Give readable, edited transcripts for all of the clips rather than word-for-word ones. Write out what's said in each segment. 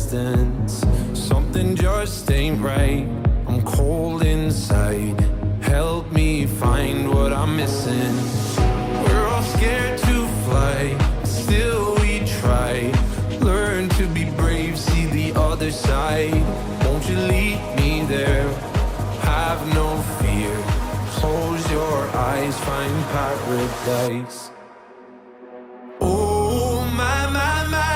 distance. Something just ain't right. I'm cold inside. Help me find what I'm missing. We're all scared to fly, still we try. Learn to be brave, see the other side. Won't you lead me there? Have no fear. Close your eyes, find paradise. Oh my, my, my.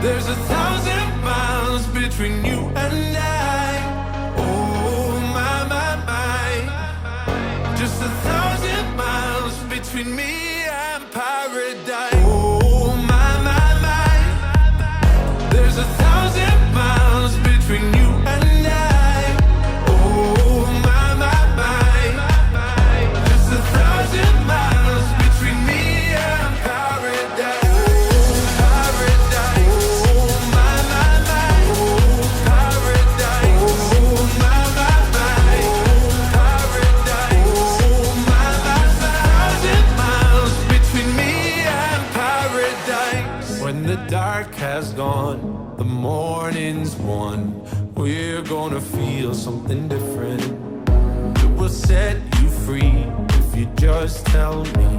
There's 1,000 miles between you and I. Oh my, my, my. Just 1,000 miles between me and paradise. Oh my, my, my. There's 1,000 miles between you and I. Oh my, my, my. Just 1,000 miles between me and paradise. When the dark has gone, the morning's won. We're gonna feel something different. It will set you free if you just tell me.